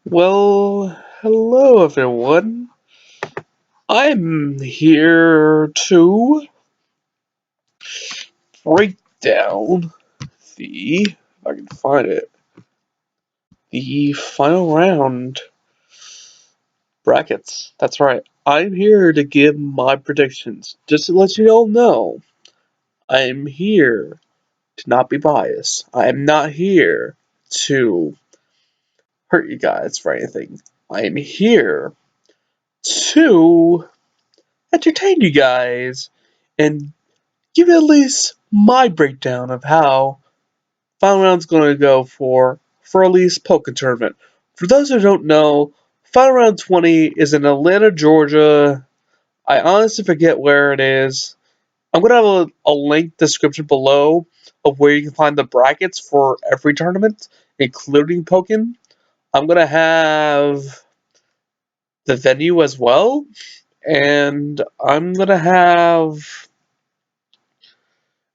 Well, hello everyone. I'm here to break down if I can find it, the final round brackets. That's right. I'm here to give my predictions. Just to let you all know, I'm here to not be biased. I am not here to hurt you guys for anything. I am here to entertain you guys and give you at least my breakdown of how Final Round's going to go for at least Pokken tournament. For those who don't know, Final Round 20 is in Atlanta, Georgia. I honestly forget where it is. I'm going to have a link description below of where you can find the brackets for every tournament, including Pokken. I'm going to have the venue as well, and I'm going to have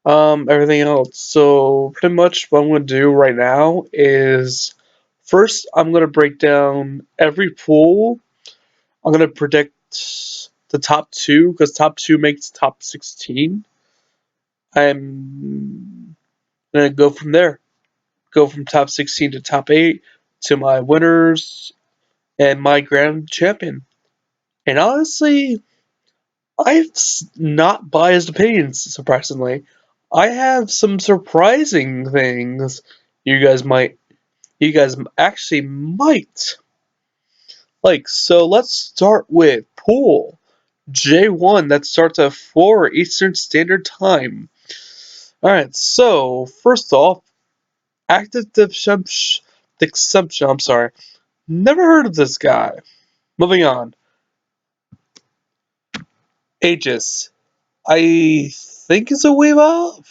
everything else. So pretty much what I'm gonna do right now is first I'm gonna break down every pool. I'm gonna predict the top two because top two makes top 16. I'm gonna go from there. Go from top 16 to top 8 to my winners and my grand champion. And honestly, I've not biased opinions, surprisingly. I have some surprising things you guys actually might like. So let's start with pool J1 that starts at 4 Eastern Standard Time. Alright, so first off, active Deception, I'm sorry. Never heard of this guy. Moving on. Aegis. I think it's a Weavile.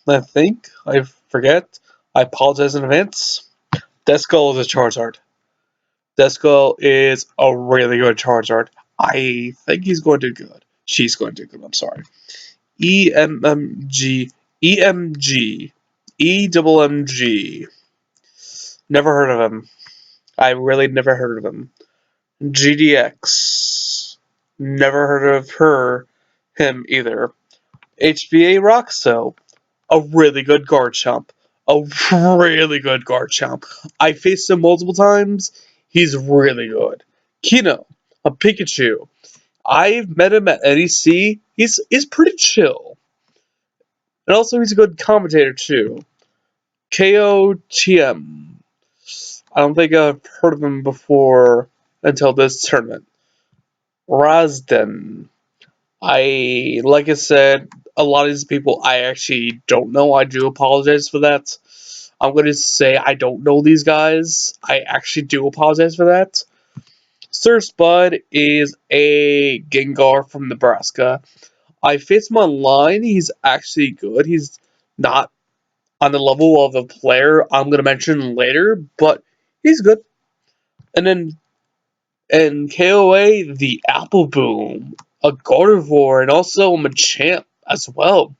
I think. I forget. I apologize in advance. Deskull is a Charizard. Deskull is a really good Charizard. I think he's going to do good. She's going to do good, I'm sorry. EMMG. EMG. EMMG. Never heard of him. I really never heard of him. GDX. Never heard of him either. HBA Roxo. A really good Garchomp. A really good Garchomp. I faced him multiple times. He's really good. Kino, a Pikachu. I've met him at NEC. He's pretty chill. And also he's a good commentator too. KOTM. I don't think I've heard of him before until this tournament. Razden. Like I said, a lot of these people I actually don't know. I do apologize for that. I'm going to say I don't know these guys. I actually do apologize for that. Sir Spud is a Gengar from Nebraska. I faced him online. He's actually good. He's not on the level of a player I'm going to mention later, but he's good. And then in KOA, the Apple Boom, a Gardevoir, and also a Machamp as well.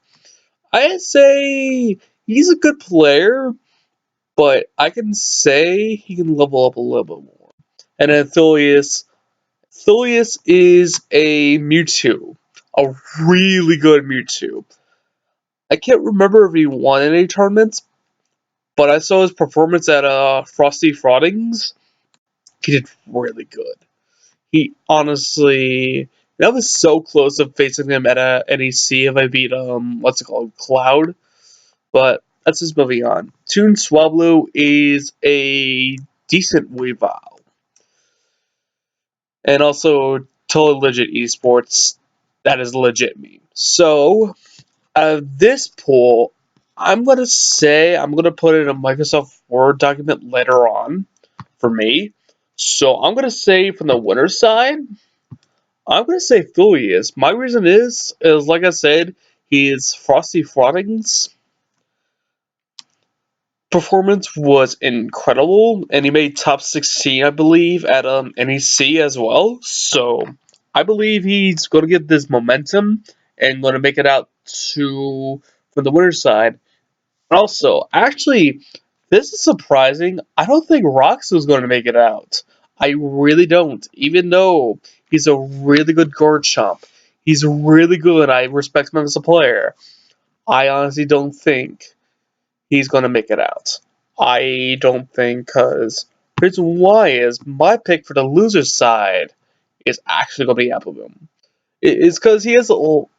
I'd say he's a good player, but I can say he can level up a little bit more. And then Thulius. Thulius is a Mewtwo. A really good Mewtwo. I can't remember if he won any tournaments, but I saw his performance at Frosty Froddings. He did really good. He honestly, that was so close to facing him at a NEC if I beat what's it called, Cloud. But that's just moving on. Toon Swablu is a decent Weavile. And also totally legit esports. That is legit me. So this pool, I'm gonna say I'm gonna put it in a Microsoft Word document later on for me. So I'm gonna say from the winner's side, I'm gonna say Thulius. My reason is like I said, he is Frosty Frodding's performance was incredible, and he made top 16, I believe, at NEC as well. So I believe he's going to get this momentum and going to make it out to from the winner's side. Also, actually, This is surprising. I don't think Roxas going to make it out. I really don't. Even though he's a really good guard chump. He's really good. I respect him as a player. I honestly don't think he's going to make it out. I don't think because the reason why is my pick for the loser side is actually going to be Appleboom. It's because he has,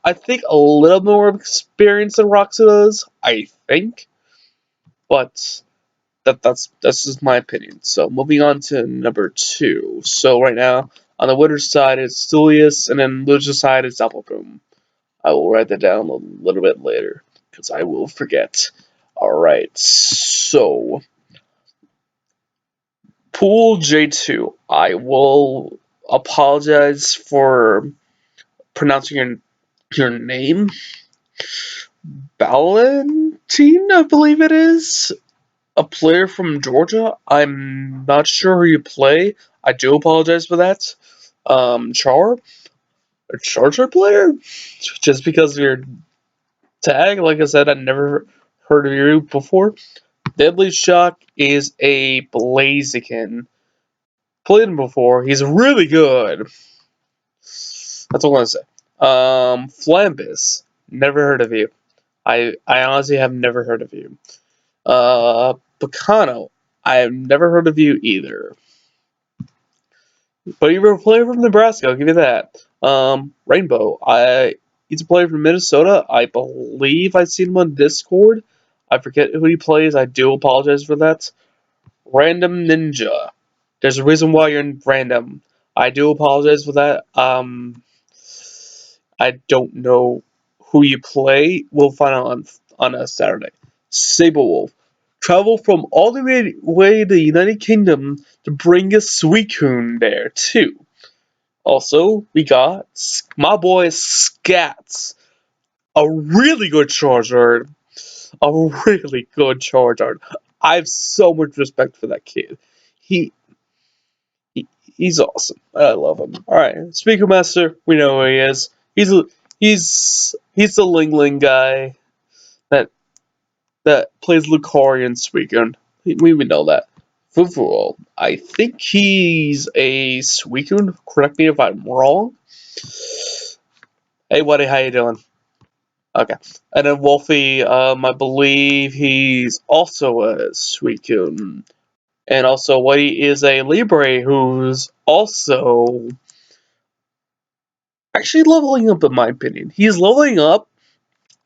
I think, a little more experience than Roxa does. I think, but that's just my opinion. So moving on to number 2. So right now on the winner's side it's Stilius, and then loser's side is Appleboom. I will write that down a little bit later because I will forget. All right, so Pool J2. I will apologize for pronouncing your name. Valentine, I believe it is. A player from Georgia. I'm not sure who you play. I do apologize for that. A Charger player? Just because of your tag, like I said, I never heard of you before. Deadly Shock is a Blaziken. Played him before. He's really good. That's all I'm gonna say. Flambus. Never heard of you. I honestly have never heard of you. Bacano. I have never heard of you either. But you're a player from Nebraska, I'll give you that. Rainbow. He's a player from Minnesota. I believe I've seen him on Discord. I forget who he plays. I do apologize for that. Random Ninja. There's a reason why you're random. I do apologize for that. I don't know who you play. We'll find out on a Saturday. Saberwolf. Travel from all the way to the United Kingdom to bring a Suicune there, too. Also, we got my boy Scats. A really good Charizard. A really good Charizard. I have so much respect for that kid. He, he's awesome. I love him. Alright, Speaker Master, we know who he is. He's the Ling Ling guy that plays Lucario and Suicune. We know that. Fufuo, I think he's a Suicune. Correct me if I'm wrong. Hey, buddy, how you doing? Okay. And then Wolfie, I believe he's also a Suicune. And also, Whitey is a Libre who's also actually leveling up, in my opinion. He's leveling up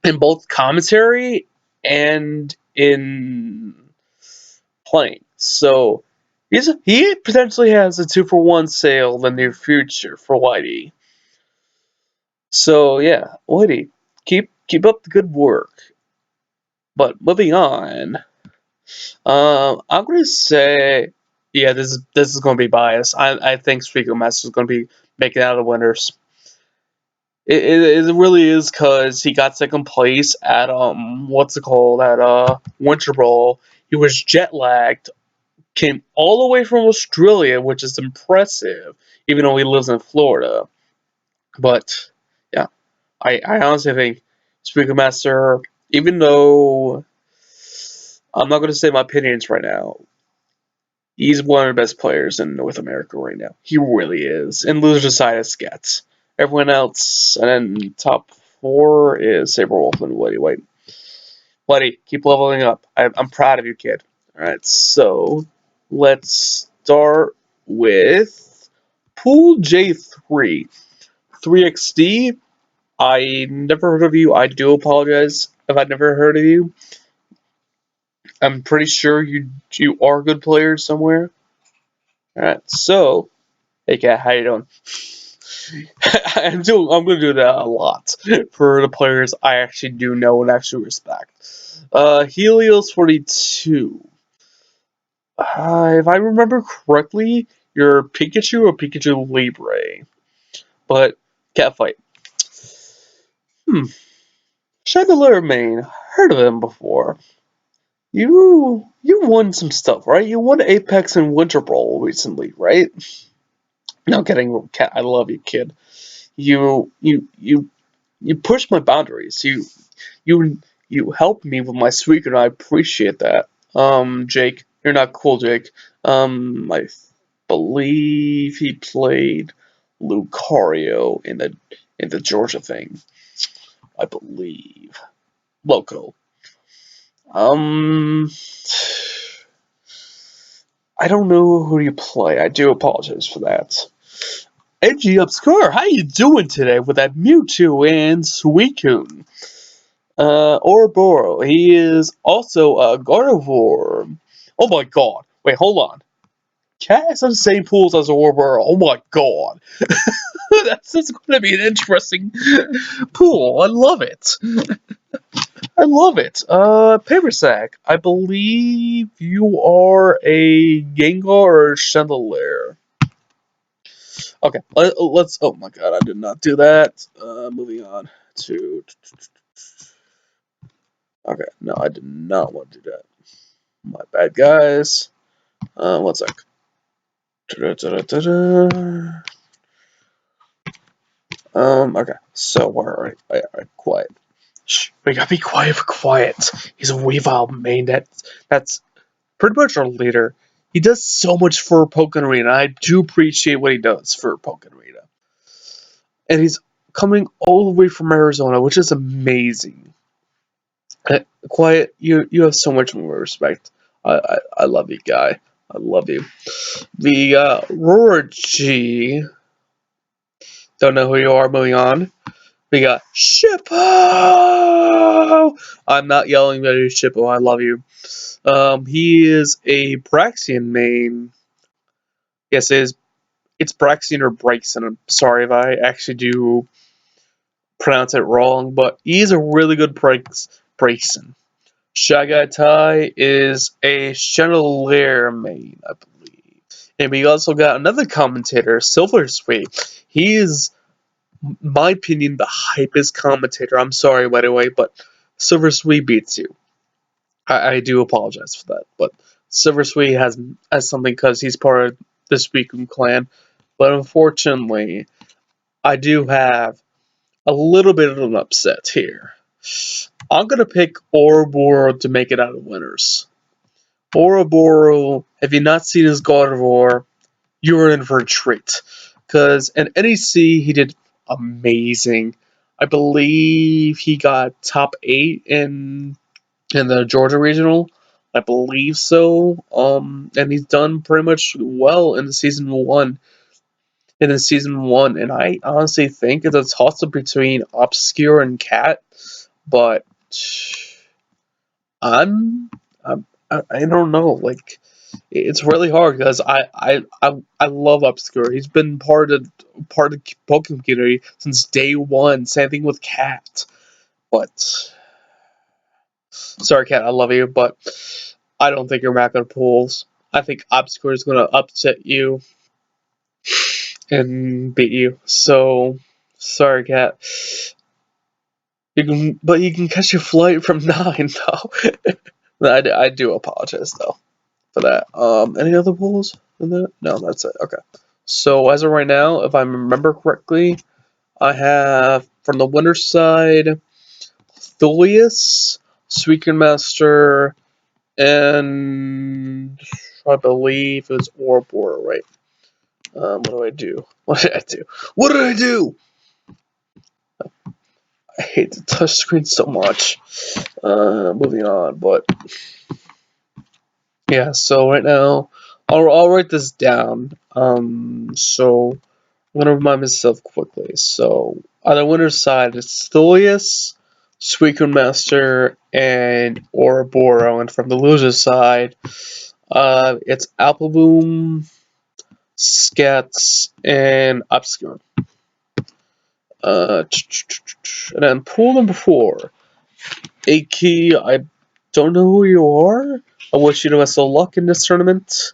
in both commentary and in playing. So he potentially has a 2-for-1 sale in the near future for Whitey. So yeah, Whitey, keep up the good work. But moving on, I'm gonna say, yeah, this is gonna be biased. I think Suicune Master is gonna be making out of the winners. It really is because he got second place at what's it called, at Winter Bowl. He was jet lagged, came all the way from Australia, which is impressive, even though he lives in Florida. But yeah, I honestly think Suicune Master, even though I'm not going to say my opinions right now, he's one of the best players in North America right now. He really is. And loser side is Skets. Everyone else, and then top 4 is Saberwolf and Woody White. Buddy, keep leveling up. I'm proud of you, kid. Alright, so let's start with Pool J3. 3XD. I never heard of you. I do apologize if I never heard of you. I'm pretty sure you are good players somewhere. Alright, so hey cat, how you doing? I'm gonna do that a lot for the players I actually do know and actually respect. Helios 42. If I remember correctly, you're Pikachu or Pikachu Libre. But Catfight. Chandelier Main. Heard of him before. You won some stuff, right? You won Apex and Winter Brawl recently, right? No kidding, Cat. I love you, kid. You pushed my boundaries. You helped me with my streak, and I appreciate that. Jake. You're not cool, Jake. I believe he played Lucario in the Georgia thing. I believe. Loco. Um, I don't know who you play. I do apologize for that. Edgy Obscure, how you doing today with that Mewtwo and Suicune? Ouroboros, he is also a Gardevoir. Oh my god. Wait, hold on. Cat has the same pools as Ouroboros. Oh my god. that's going to be an interesting pool. I love it. I love it. Paper Sack, I believe you are a Gengar or Chandelier. Okay, let's. Oh my god, I did not do that. Moving on to. Okay, no, I did not want to do that. My bad, guys. One sec. Okay, so where are we? Alright, quiet. Shh, we gotta be quiet for quiet. He's a Weavile main. That's pretty much our leader. He does so much for Pokken Arena. I do appreciate what he does for Pokken Arena. And he's coming all the way from Arizona, which is amazing. Quiet, you have so much more respect. I love you, guy. I love you. The Roar G. Don't know who you are. Moving on. We got Shippo. I'm not yelling at you, Shippo. I love you. He is a Braxian main. Yes, it's Braxian or Braixen. I'm sorry if I actually do pronounce it wrong, but he's a really good Braixen. Shagatai is a Chandelier main, I believe. And we also got another commentator, Silver Sweet. He is, in my opinion, the hypest commentator. I'm sorry, by the way, but Silver Sweet beats you. I do apologize for that, but Silver Sweet has something because he's part of the Suicune clan. But unfortunately, I do have a little bit of an upset here. I'm gonna pick Ouroboros to make it out of winners. Ouroboros, if you've not seen his God of War, you're in for a treat. Because in NEC, he did amazing. I believe he got top 8 in the Georgia regional. I believe so. And he's done pretty much well in the season one. And I honestly think it's a toss up between Obscure and Cat, but I'm, I don't know. Like, it's really hard because I love Obscure. He's been part of Pokemon community since day one. Same thing with Cat. But sorry, Cat, I love you, but I don't think you're back on pools. I think Obscure is gonna upset you and beat you. So sorry, Cat. But you can catch your flight from 9 though. I do apologize though for that. Any other pools in that? No, that's it. Okay. So as of right now, if I remember correctly, I have from the winner's side Thulius, Suicune Master, and I believe it's Ouroboros, right? What do I do? What did I do? What did I do? I hate the touchscreen so much. Moving on, but yeah. So right now, I'll write this down. So I'm gonna remind myself quickly. So on the winner's side, it's Thulius, Suicune Master, and Ouroboros, and from the loser's side, it's Appleboom, Scats, and Obscure. And then pool number 4. A key, I don't know who you are. I wish you the best of luck in this tournament.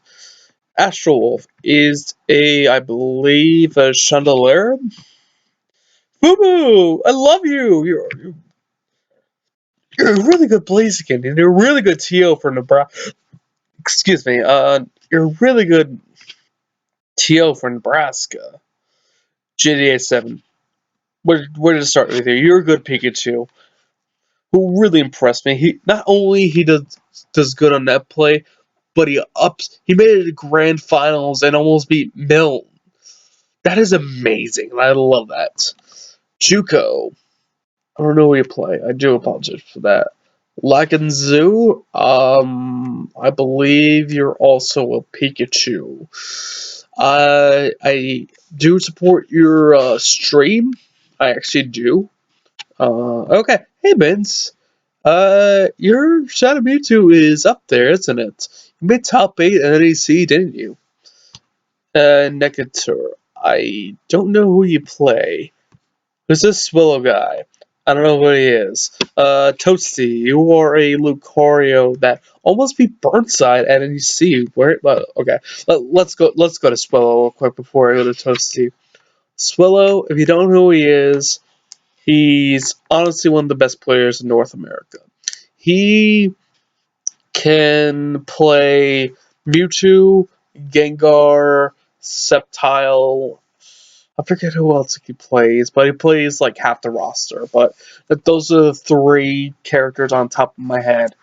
Astro Wolf is I believe, a Chandelier. Boo Boo! I love you! You're a really good Blaziken, and you're a really good TO for Nebraska. Excuse me, you're a really good TO for Nebraska. GTA 7. Where to start with you? You're a good Pikachu who really impressed me. He not only he does does good on net play, but he made it to grand finals and almost beat Milne. That is amazing. I love that. Juco. I don't know who you play. I do apologize for that. Lakenzu, I believe you're also a Pikachu. I do support your stream. I actually do. Okay. Hey, Vince. Your Shadow Mewtwo is up there, isn't it? You made top 8 in NEC, didn't you? Necatur. I don't know who you play. Who's this Swallow guy? I don't know who he is. Toasty, you are a Lucario that almost beat Burnside at NEC. Where? Okay, let's go. Let's go to Swallow real quick before I go to Toasty. Swallow, if you don't know who he is, he's honestly one of the best players in North America. He can play Mewtwo, Gengar, Sceptile. I forget who else he plays, but he plays like half the roster. But those are the 3 characters on top of my head.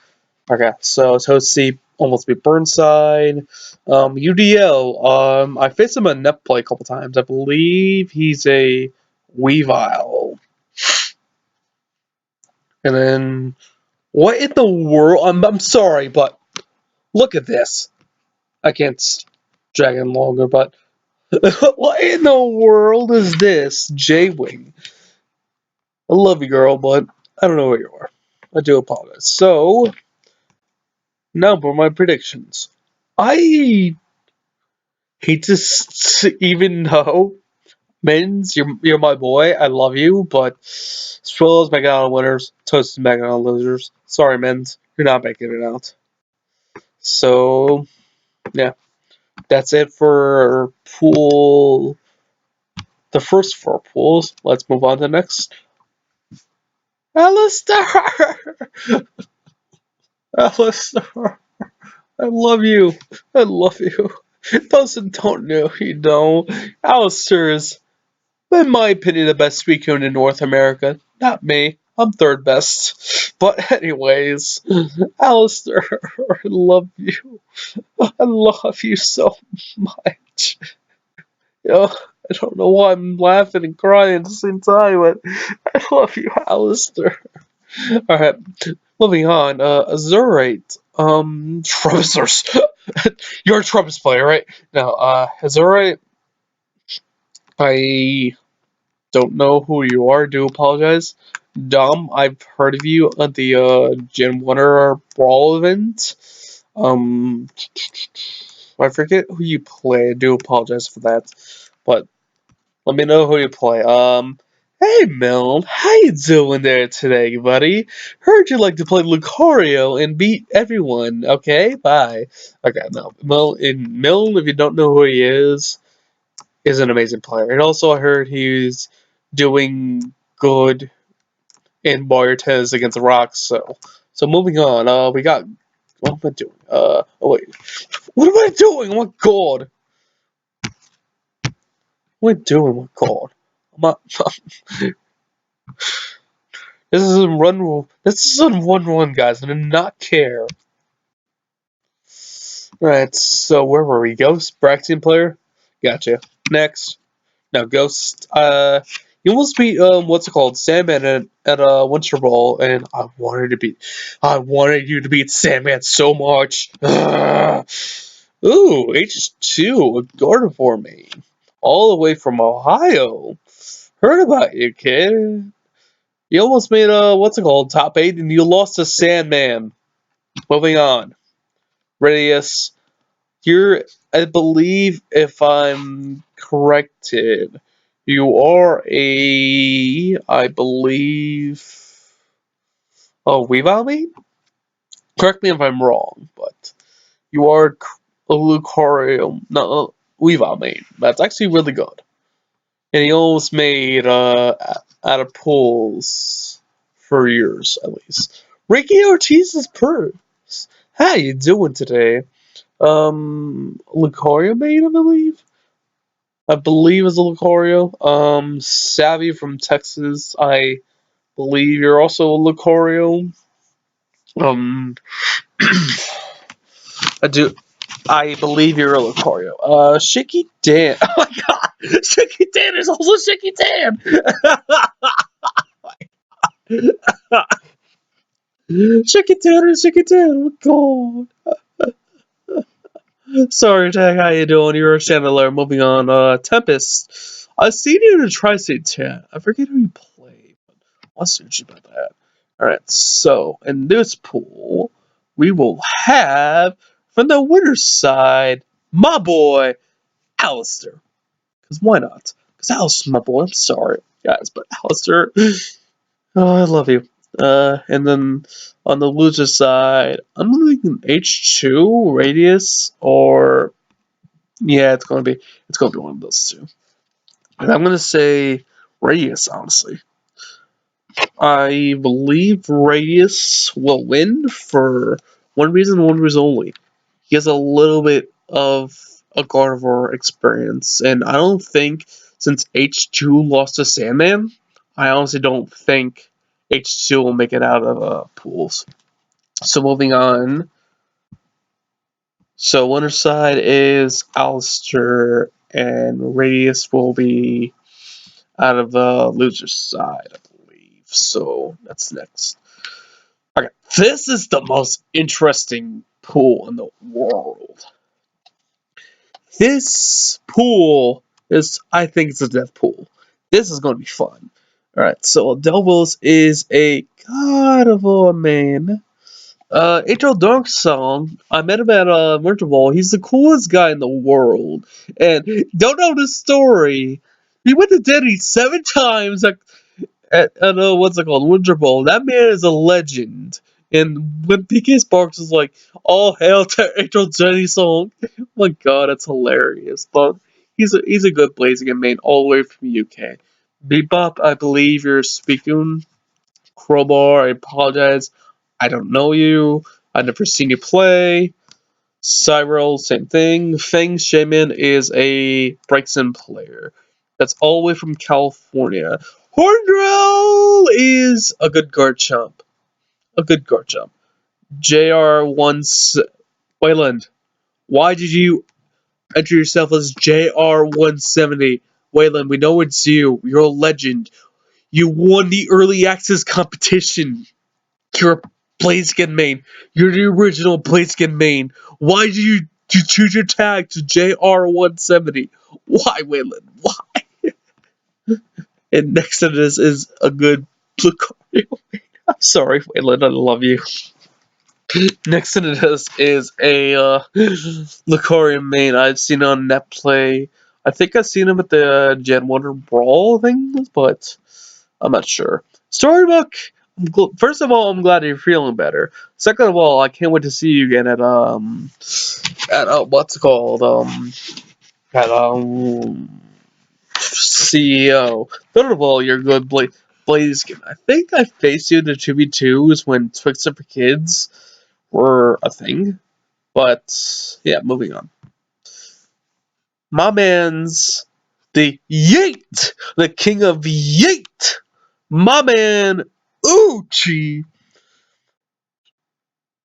Okay, so Toasty almost beat Burnside. UDL, I faced him in net play a couple times. I believe he's a Weavile. And then, what in the world? I'm sorry, but look at this. I can't drag it longer, but what in the world is this? J-Wing. I love you, girl, but I don't know where you are. I do apologize. So, now for my predictions. I hate to even know, Mins, you're my boy. I love you, but Swallows making out winners, Toast is making out losers. Sorry, Mins, you're not making it out. So, yeah, that's it for pool. The first 4 pools. Let's move on to the next. Alistair! Alistair! I love you. I love you. Doesn't don't know you know. Alistair is, in my opinion, the best speaker in North America. Not me. I'm 3rd best. But anyways, Alistair, I love you. I love you so much. You know, I don't know why I'm laughing and crying at the same time, but I love you, Alistair. Alright, moving on. Azurite. Trubisers. You're a Trubis player, right? Now, Azurite, I don't know who you are, do apologize. Dom, I've heard of you at the Gen 1 Brawl event. I forget who you play, I do apologize for that. But let me know who you play. Hey Milne, how you doing there today, buddy? Heard you like to play Lucario and beat everyone. Okay, bye. Okay, no, Milne, if you don't know who he is an amazing player. And also, I heard he's doing good in Boyartez against the Rocks. So moving on. We got, what am I doing? Oh wait, what am I doing? Oh my God, what am I doing? Oh my God. I'm not, this is a run. This is a 1-1, guys. I do not care. Right. So where were we? Ghost Braxian player. Gotcha. Next. Now Ghost. You almost beat what's it called? Sandman at Winter Ball, and I wanted you to beat Sandman so much. Ugh. Ooh, H2, a Gardevoir main, all the way from Ohio. Heard about you, kid. You almost made what's it called, top 8, and you lost to Sandman. Moving on. Radius, you're, I believe, if I'm corrected, you are I believe, Weavile main? Correct me if I'm wrong, but you are a Lucario, no, Weavile main. That's actually really good. And he almost made out of pools for years at least. Ricky Ortiz is purse. How you doing today? Lucario made, I believe. I believe is a Lucario. Savvy from Texas. I believe you're also a Lucario. Um, I do. I believe you're a Lucario. Shaky Dan. Oh my god! Shaky Dan is also Shaky Dan! Shaky Dan is Shaky Dan! Oh my god. Sorry, Tag, how you doing? You're a Chandelier. Moving on. Tempest. I seen you in a Tri-State chat. I forget who you play, but I'll search you about that. Alright, so in this pool, we will have, from the winner's side, my boy, Alistair. Because why not? Because Alistair's my boy. I'm sorry, guys, but Alistair, oh, I love you. And then on the loser side, I'm thinking H2 Radius or yeah, it's gonna be one of those two. And I'm gonna say Radius, honestly. I believe Radius will win for one reason only. He has a little bit of a Gardevoir experience, and I don't think since H2 lost to Sandman, I honestly don't think H2 will make it out of pools. So moving on. So winner side is Alistair, and Radius will be out of the loser side, I believe. So that's next. Okay, this is the most interesting pool in the world. This pool is, I think it's a death pool. This is going to be fun. Alright, so Delvos is a god of a man. Angel Dark Song, I met him at Winter Ball. He's the coolest guy in the world. And don't know the story. He went to Denny 7 times at what's it called, Winter Bowl. That man is a legend. And when PK Sparks was like, "All hail to Angel Jenny song," oh my god, that's hilarious. But he's a good Blaziken main all the way from UK. Bebop, I believe you're speaking. Crowbar, I apologize. I don't know you. I've never seen you play. Cyril, same thing. Feng Shaman is a Brixton player. That's all the way from California. Horndrill is a good guard chump. A good guard chump. JR1. Wayland, why did you enter yourself as JR170? Wayland, we know it's you. You're a legend. You won the early access competition. You're a Blaziken main. You're the original Blaziken main. Why did you choose your tag to JR170? Why, Wayland? Why? And next to this is a good Lucario. I'm sorry, Wayland, I love you. Next to this is a Lucario main I've seen on net play. I think I've seen him at the Gen 1 Brawl things, but I'm not sure. Storybook. First of all, I'm glad you're feeling better. Second of all, I can't wait to see you again at what's it called at CEO. Third of all, you're good Blaziken. I think I faced you in the 2v2s when Twixer for Kids were a thing. But yeah, moving on. My man's the Yeet, the king of Yeet. My man Uchi,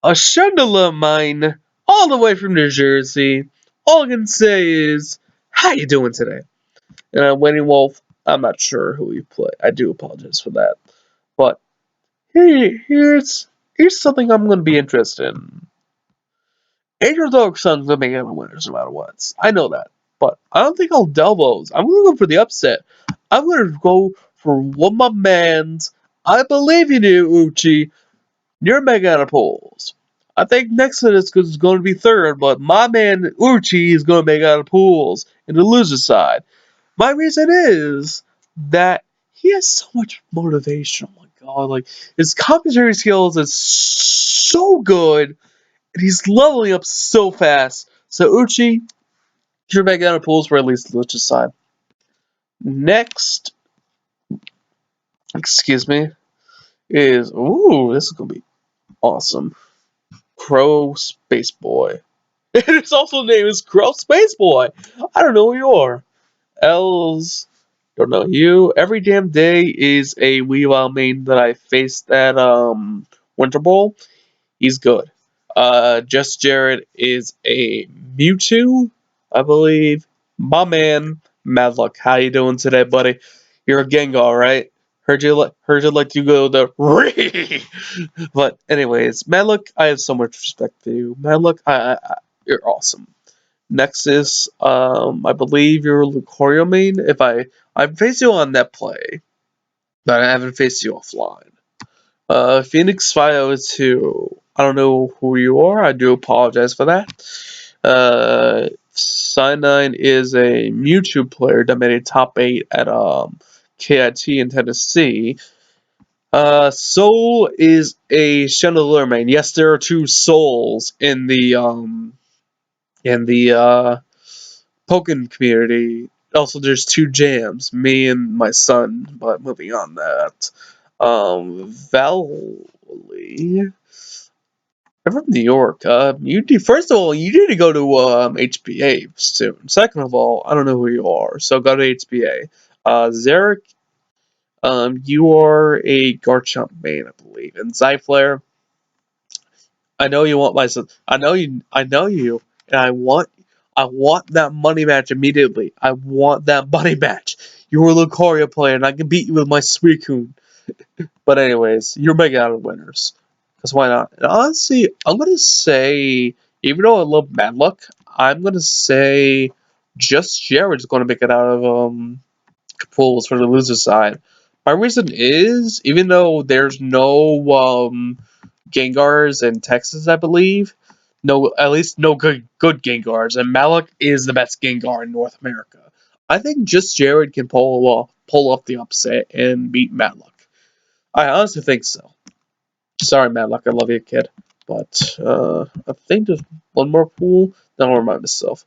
a Chandelier mine, all the way from New Jersey. All I can say is, how you doing today? And I'm Winnie Wolf. I'm not sure who you play. I do apologize for that. But here's something I'm going to be interested in. Angel Dog Sun's going to make it the winners no matter what. I know that. But I don't think I'll Delvos. I'm going to go for the upset. I'm going to go for one of my mans. I believe in you, Uchi. You're making out of pools. I think next to this is going to be third, but my man Uchi is going to make out of pools in the loser side. My reason is that he has so much motivation. Oh my god, like his commentary skills is so good, and he's leveling up so fast. So Uchi, you're making out of pools for at least the loser side. Next, excuse me, is this is gonna be awesome. Crow Space Boy. And his also name is Crow Space Boy. I don't know who you are. Els, don't know you. Every damn day is a Weavile main that I faced at Winter Bowl. He's good. Just Jared is a Mewtwo, I believe. My man, Madluck, how you doing today, buddy? You're a Gengar, right? Heard you like to go the Ree. But anyways, Madluck, I have so much respect for you. Madluck, you're awesome. Next is, I believe you're Lucario main. If I've faced you on net play, but I haven't faced you offline. Phoenix 502. I don't know who you are. I do apologize for that. Cyanide is a Mewtwo player that made a top 8 at KIT in Tennessee. Soul is a Chandelier main. Yes, there are two souls in the Pokken community. Also, there's two jams, me and my son. But moving on that, Valley. I'm from New York. First of all, you need to go to HBA soon. Second of all, I don't know who you are, so go to HBA. Zarek, you are a Garchomp main, I believe, and Zyflare. I know you want my son. I know you, and I want that money match immediately. I want that money match. You're a Lucario player, and I can beat you with my Suicune. But anyways, you're making out of winners. Because why not? And honestly, I'm gonna say, even though I love Madluck, I'm gonna say just Jared's gonna make it out of pools for the loser side. My reason is, even though there's no Gengars in Texas, I believe, no, at least no good Gengars, and Malak is the best Gengar in North America. I think just Jared can pull off the upset and beat Matlock. I honestly think so. Sorry, Matlock, I love you, kid. But I think there's one more pool. Then I'll remind myself.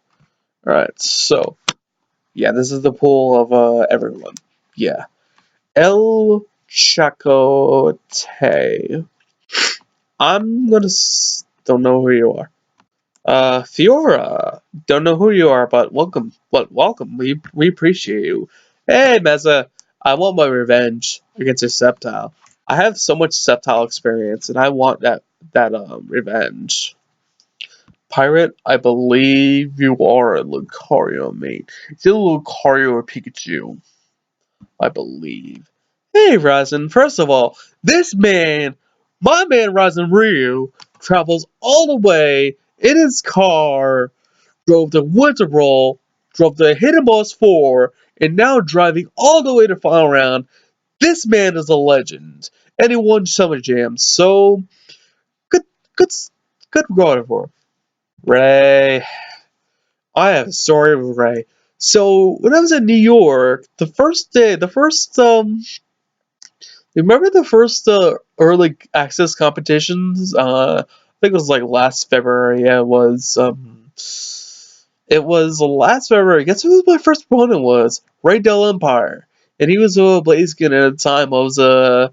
Alright, so yeah, this is the pool of everyone. Yeah. El Chacote. I'm gonna don't know who you are. Fiora. Don't know who you are, but welcome. But welcome. We appreciate you. Hey, Meza. I want my revenge against a Sceptile. I have so much Sceptile experience, and I want that revenge. Pirate, I believe you are a Lucario mate. It's either Lucario or Pikachu, I believe. Hey, Ryzen. First of all, my man Ryzen Ryu, travels all the way in his car, drove to Winterroll, drove to Hidden Boss 4, and now driving all the way to Final Round. This man is a legend, and he won Summer Jam. So good, good, good God for Ray. I have a story with Ray. So when I was in New York, the first day, remember the first early access competitions? I think it was like last February. Yeah, it was. It was last February. Guess who my first opponent was? Ray Del Empire, and he was a Blaziken at the time. I was a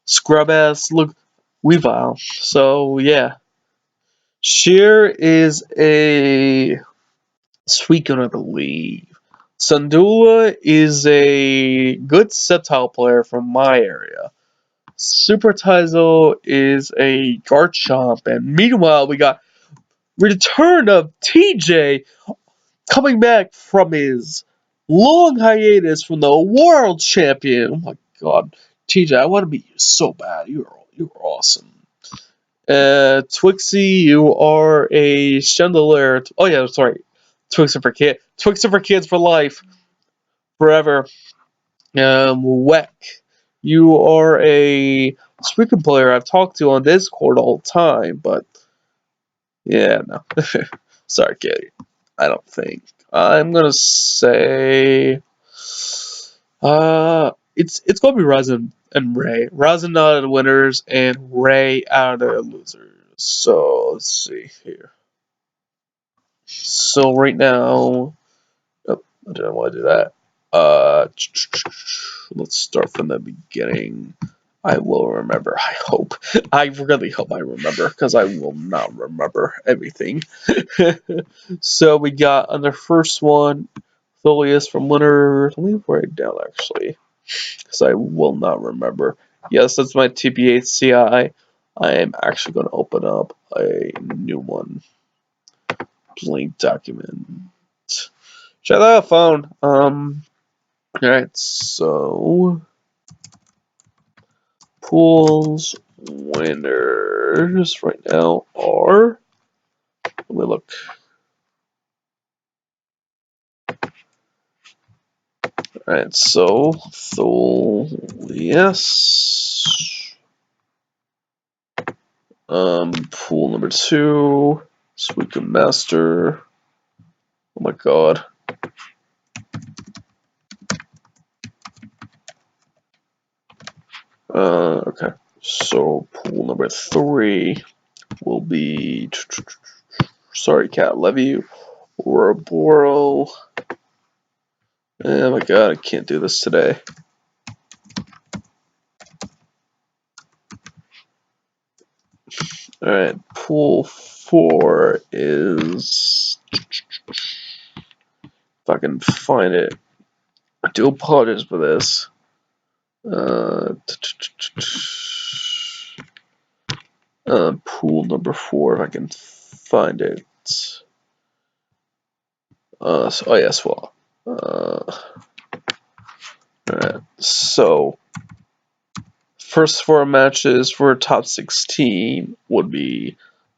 scrub ass look Weavile. So yeah, Sheer is a Suicune, I believe. Sandula is a good Sceptile player from my area. Super Tizo is a Garchomp, and meanwhile we got return of TJ coming back from his long hiatus from the world champion. Oh my god, TJ, I want to meet you so bad. You're awesome. Twixie, you are a Chandelier. Oh yeah, sorry, Twixie for kids for life, forever. Weck, you are a Suicune player I've talked to on Discord all the time, but yeah, no. Sorry, kid. I don't think. I'm gonna say it's gonna be Razin and Ray. Razin out of the winners and Ray out of the losers. So let's see here. So right now, oh, I didn't want to do that. Let's start from the beginning. I will remember. I hope. I really hope I remember because I will not remember everything. So we got on the first one, Tholius from Winter. Let me write it down actually because I will not remember. Yes, that's my TPHCI. I am actually going to open up a new one. Blank document. Shut up, phone. Alright, so pools winners right now are, let me look. Alright, so Thul, yes. Pool number 2, Suika Master. Oh my god. Okay. So pool number 3 will be, sorry, Cat Levy, Ouroboros. Oh my god, I can't do this today. Alright, pool 4 is, if I can find it. I do apologize for this. Pool number 4, if I can find it. Oh yes, well. Alright, so first 4 matches for top 16 would be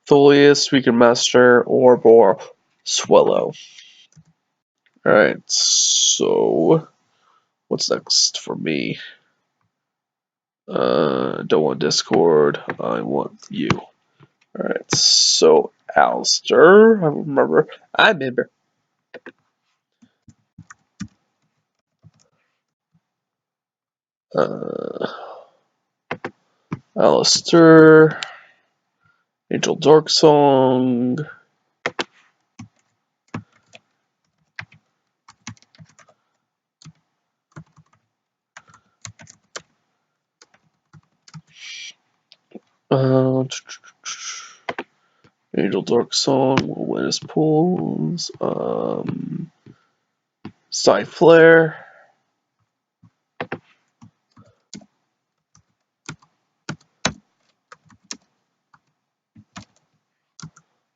Thulius, Weaker Master, Ouroboros, Swallow. Alright, so what's next for me? Don't want Discord, I want you. Alright, so Alistair, I remember. Alistair, Angel Dark Song. Angel Dark Song will win his pools. Side Flare.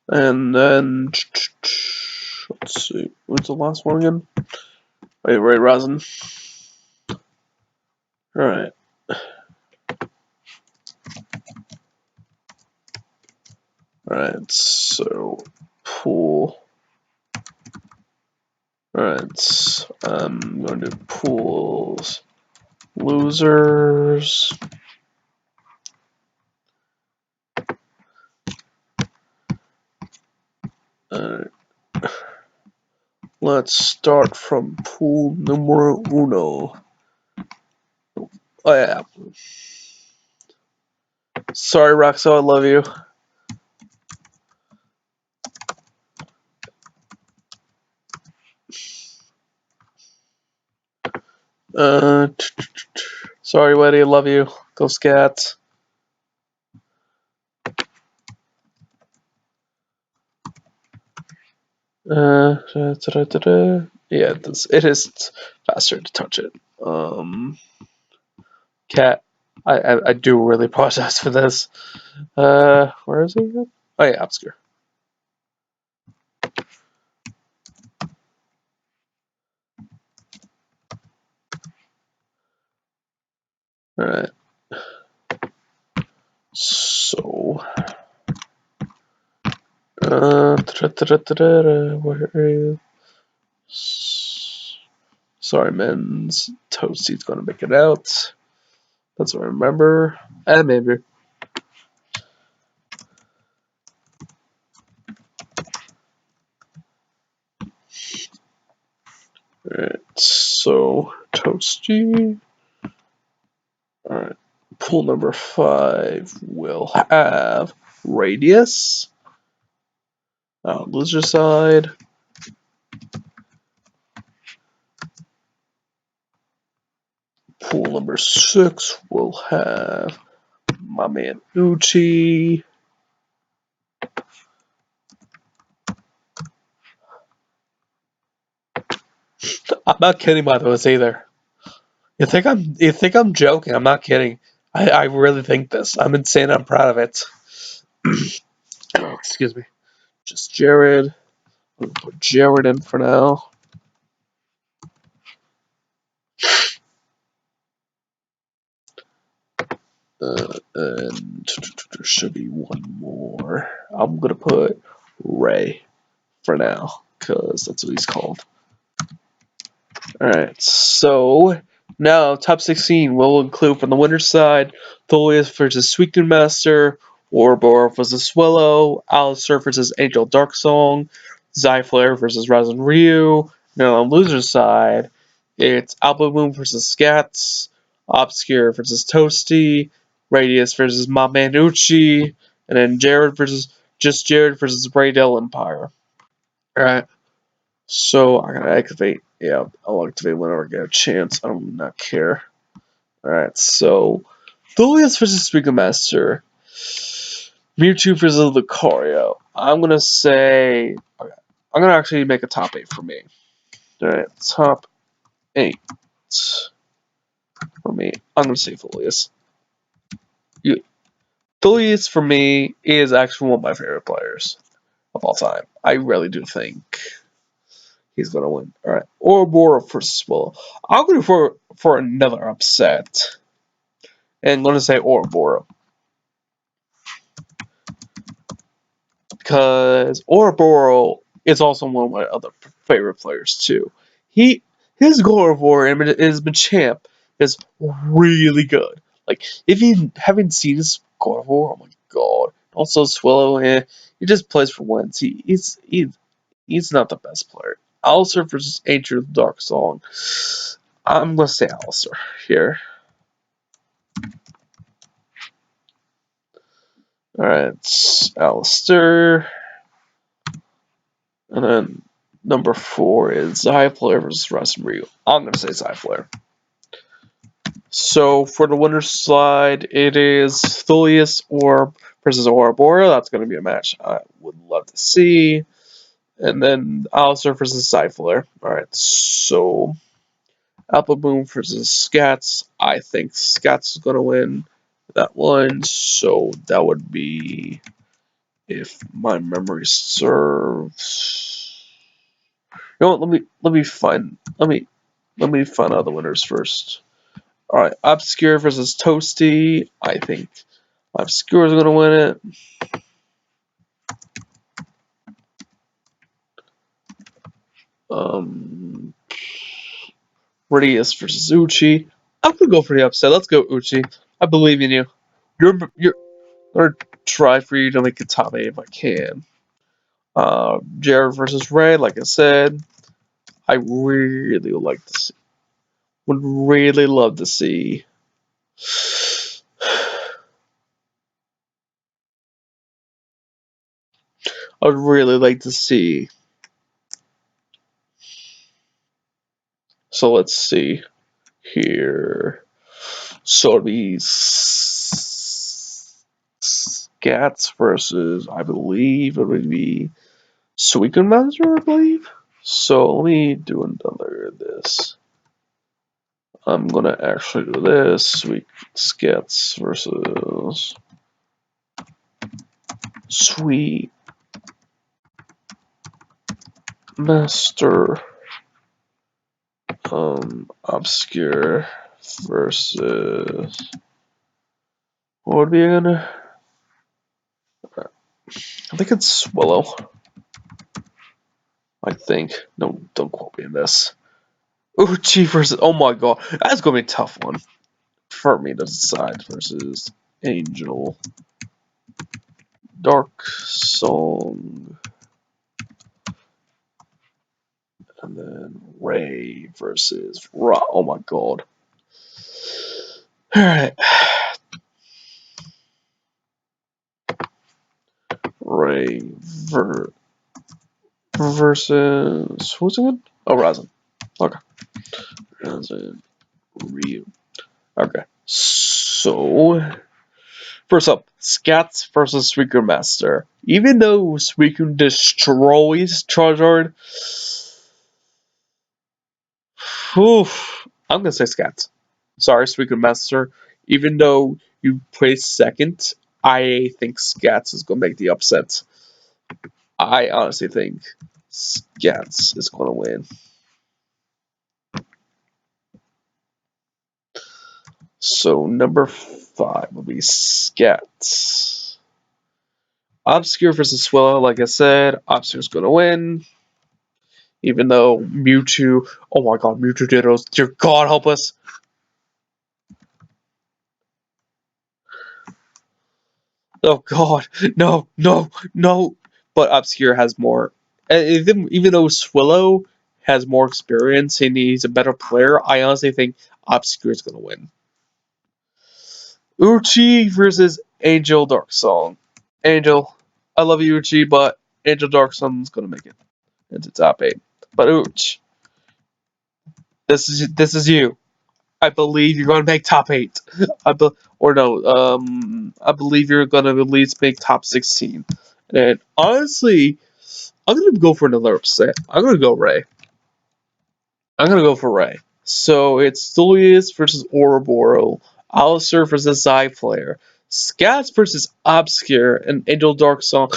And then, let's see, what's the last one again? Wait, Ray Rosin. Alright. Alright, so, pool. Alright, I'm going to do pools. Losers. Alright. Let's start from pool numero uno. Oh yeah. Sorry, Roxo, I love you. Sorry, Weddy, I love you. Go Scats. Yeah, it is faster to touch it. Cat, I do really apologize for this. Where is he? Oh yeah, obscure. All right. So, where are you? Sorry, men's Toasty's gonna make it out. That's what I remember. Maybe. Alright, so Toasty. Alright, pool number 5 will have Radius. Loser side. Pool number 6 will have my man Uchi. I'm not kidding by this either. You think I'm joking? I'm not kidding. I really think this. I'm insane. I'm proud of it. Oh, excuse me. Just Jared. I'm gonna put Jared in for now. And there should be one more. I'm gonna put Ray for now, because that's what he's called. Alright, so now top 16 will include from the winner's side Tholius versus Suicune Master, Ouroboros versus Swellow, Alistair versus Angel Darksong, Zyflare versus Razin Ryu. Now on loser's side, it's Alpha Moon versus Scats, Obscure versus Toasty, Radius versus Mamanucci, and then Jared versus Raydell Empire. Alright. So I gotta activate. Yeah, I'll activate whenever I get a chance. I do not care. Alright, so Thulius versus Speaker Master. Mewtwo versus Lucario. I'm gonna say. Okay, I'm gonna actually make a top 8 for me. Alright, top 8 for me. I'm gonna say Thulius. Thulius for me is actually one of my favorite players of all time. I really do think he's gonna win. All right, Ouroboros versus Swallow. I'm going for another upset, and I'm gonna say Ouroboros because Ouroboros is also one of my other favorite players too. His Ouroboros is Machamp is really good. Like if you haven't seen his Ouroboros, oh my god. Also Swallow, he just plays for once. He's not the best player. Alistair versus Angel Dark Song. I'm gonna say Alistair here. Alright, Alistair. And then number 4 is Zyflare versus Razin Ryu. I'm gonna say Zyflare. So for the winner's slide, it is Thulius or versus Ouroboros. That's gonna be a match I would love to see. And then Alistair versus Zyflare. Alright, so Apple Boom versus Scats. I think Scats is gonna win that one. So that would be, if my memory serves. You know what? Let me find out the winners first. All right, Obscure versus Toasty. I think Obscure is gonna win it. Um, Radius versus Uchi. I'm gonna go for the upset. Let's go, Uchi. I believe in you. You're. I'm gonna try for you to make a top 8 if I can. Jared versus Ray. Like I said, I really would really love to see. I would really like to see. So let's see here. So it'd be Scats versus, I believe it would be Suicune Master, I believe. So let me do another this. I'm gonna actually do this. Scats versus Sweet Master, Obscure versus, what would be again? I think it's Swallow. I think. No, don't quote me on this. Uchi versus, oh my god, that's gonna be a tough one for me to decide versus Angel Dark Song, and then Ray versus Ra. Oh my god. Alright. Ray versus, who's it? Oh, Razin. Okay. Razin Ryu. Okay. So, first up, Scats versus Suicune Master. Even though Suicune destroys Charizard, I'm gonna say Scats. Sorry, Suicune Master. Even though you placed second, I think Scats is going to make the upset. I honestly think Scats is going to win. So number 5 will be Scats. Obscure versus Swallow, like I said, Obscure's going to win. Even though Mewtwo, oh my god, Mewtwo Dittos, dear god help us. Oh god, no, no, no. But Obscure has more. Even though Swallow has more experience and he's a better player, I honestly think Obscure is going to win. Uchi versus Angel Dark Song. Angel, I love you, Uchi, but Angel Dark Song's going to make it into top 8. But Uchi, this is you. I believe you're going to make top 8. I believe you're going to at least make top 16. And honestly, I'm going to go for another upset. I'm going to go Ray. I'm going to go for Ray. So it's Thulius versus Ouroboros, Alistair versus Zyflare, Scats versus Obscure, and Angel Dark Song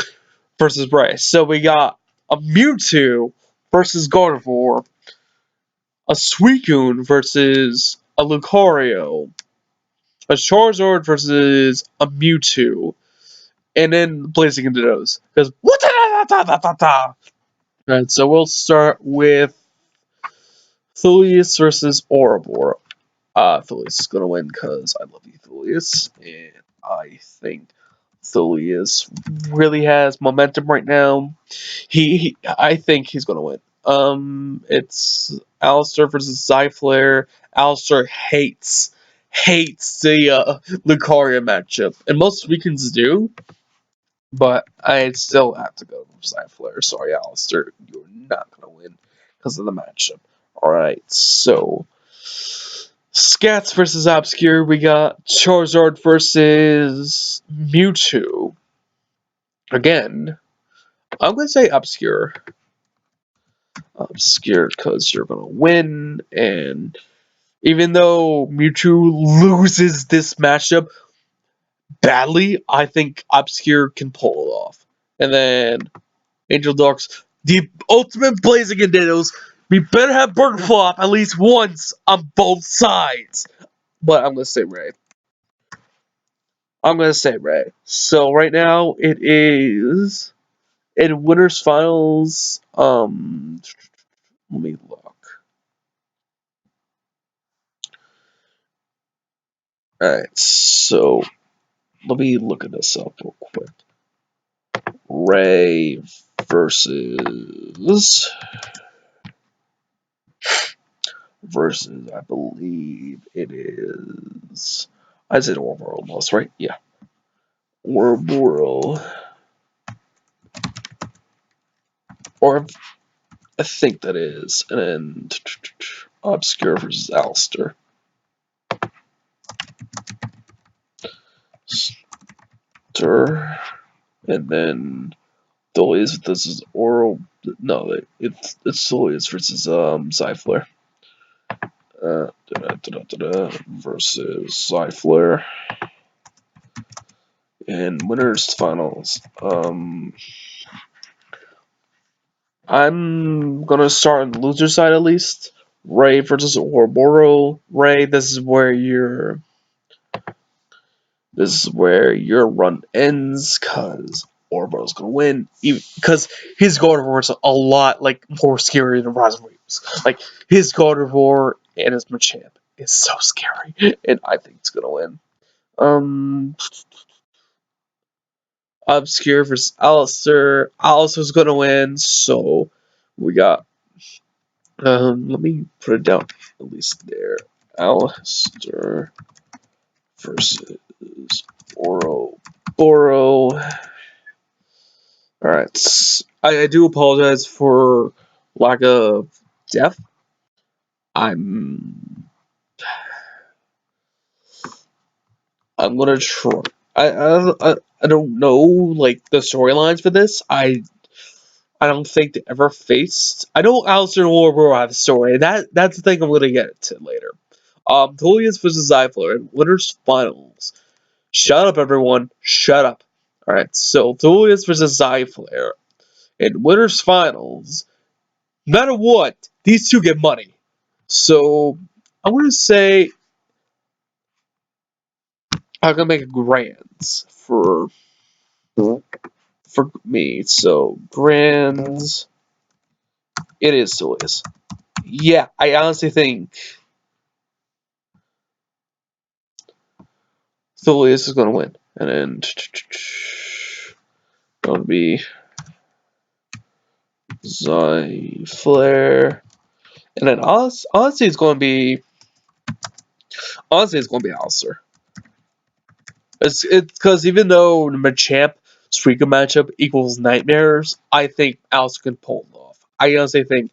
versus Ray. So we got a Mewtwo versus Gardevoir, a Suicune versus a Lucario, a Charizard versus a Mewtwo, and then Blazing into those. Because Alright, so we'll start with Thulius versus Ouroboros. Thulius is gonna win because I love you, Thulius, and I think Thulius really has momentum right now. I think he's gonna win. It's Alistair versus Zyflare. Alistair hates the Lucario matchup, and most weekends do. But I still have to go with Zyflare. Sorry, Alistair, you're not gonna win because of the matchup. All right, so Scats versus Obscure. We got Charizard versus Mewtwo. Again, I'm gonna say Obscure. Obscure because you're gonna win, and even though Mewtwo loses this matchup badly, I think Obscure can pull it off. And then Angel Darks, the ultimate blazing Dittos. We better have Burn Flop at least once on both sides. But I'm gonna say Ray. I'm gonna say Ray. So right now it is in winners finals. Let me look. Alright, so let me look at this up real quick. Ray versus I believe it is. I said Ouroboros almost, right? Yeah. Ouroboros. Or I think that is. And Obscure versus Alistair. Stir. And then Dolius, this is Oral. No, it's Dolius versus Zyflare. Versus Zyflare. And winners finals. I'm gonna start on the loser side at least. Ray versus Ouroboros. Ray, this is where your run ends, cause Ouroboros gonna win. Because his Gardevoir is a lot more scary than Rosalie's. Like his Gardevoir and his Machamp is so scary, and I think it's gonna win. Obscure versus Alistair. Alistair's gonna win, so we got. Let me put it down at least there. Alistair versus Ouroboros. Alright. I do apologize for lack of depth. I'm gonna try. I don't know the storylines for this. I don't think they ever faced. I know Alistair and Ouroboros have a story. That's the thing I'm gonna get to later. Thulius versus Zyfleur in winners finals. Shut up, everyone. Shut up. Alright, so Thulius versus Zyfleur in winners finals. No matter what, these two get money. So I'm gonna say I'm gonna make a grands for me. So grands, it is Thulius. Yeah, I honestly think Thulius is gonna win, and then gonna be Zyfleur, and then honestly it's gonna be Alistair. It's because even though the Machamp Suika matchup equals nightmares, I think Alistair can pull it off. I honestly think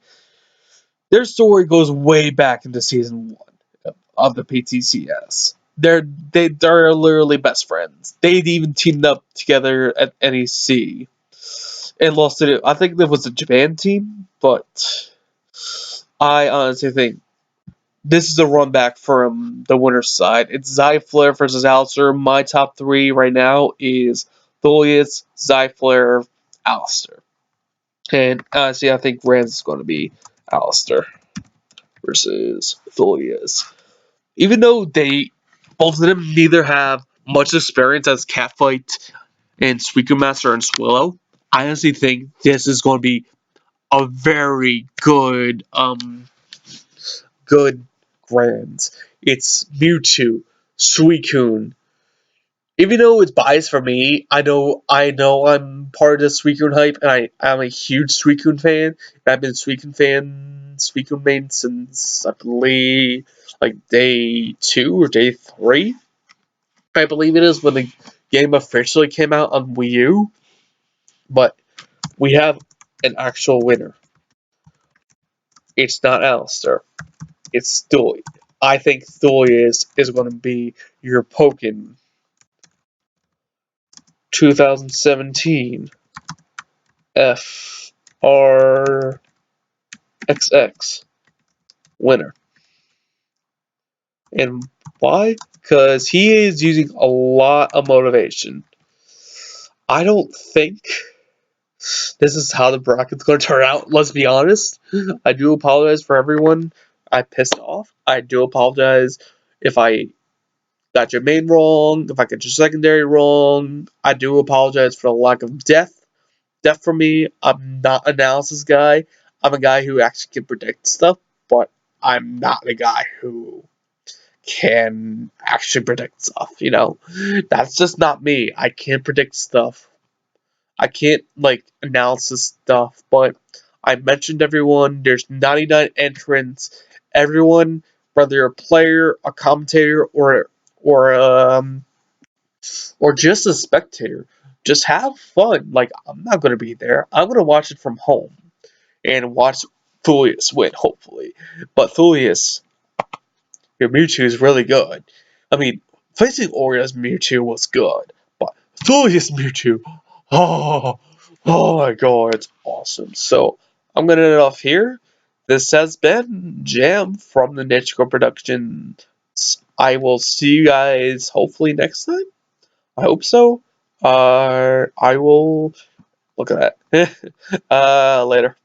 their story goes way back into season 1 of the PTCS. They're literally best friends. They'd even teamed up together at NEC and lost to I think there was a Japan team, but I honestly think this is a run back from the winner's side. It's Zyfleur versus Alistair. My top three right now is Thulius, Zyfleur, Alistair. And honestly, I think Rand's is going to be Alistair versus Thulius. Even though both of them neither have much experience as Catfight and Suicune Master and Swillow, I honestly think this is going to be a very good Grands. It's Mewtwo, Suicune. Even though it's biased for me, I know I'm part of the Suicune hype, and I'm a huge Suicune fan. I've been Suicune main since I believe like day 2 or day 3. I believe it is when the game officially came out on Wii U. But we have an actual winner. It's not Alistair. It's Thuli. I think Thuli is going to be your Pokken 2017 FRXX winner. And why? Because he is using a lot of motivation. I don't think this is how the bracket's going to turn out. Let's be honest. I do apologize for everyone I pissed off. I do apologize if I got your main wrong, if I got your secondary wrong. I do apologize for the lack of depth for me. I'm not an analysis guy. I'm a guy who actually can predict stuff, but I'm not a guy who can actually predict stuff, That's just not me. I can't predict stuff. I can't analysis stuff, but I mentioned everyone. There's 99 entrants. Everyone, whether you're a player, a commentator, or or just a spectator, just have fun. I'm not gonna be there. I'm gonna watch it from home and watch Thulius win, hopefully. But Thulius, your Mewtwo is really good. I mean, facing Oriole's Mewtwo was good, but Thulius Mewtwo, oh, oh my god, it's awesome. So I'm gonna end it off here. This has been Jam from the Nichiko Productions. I will see you guys hopefully next time. I hope so. I will look at that. Later.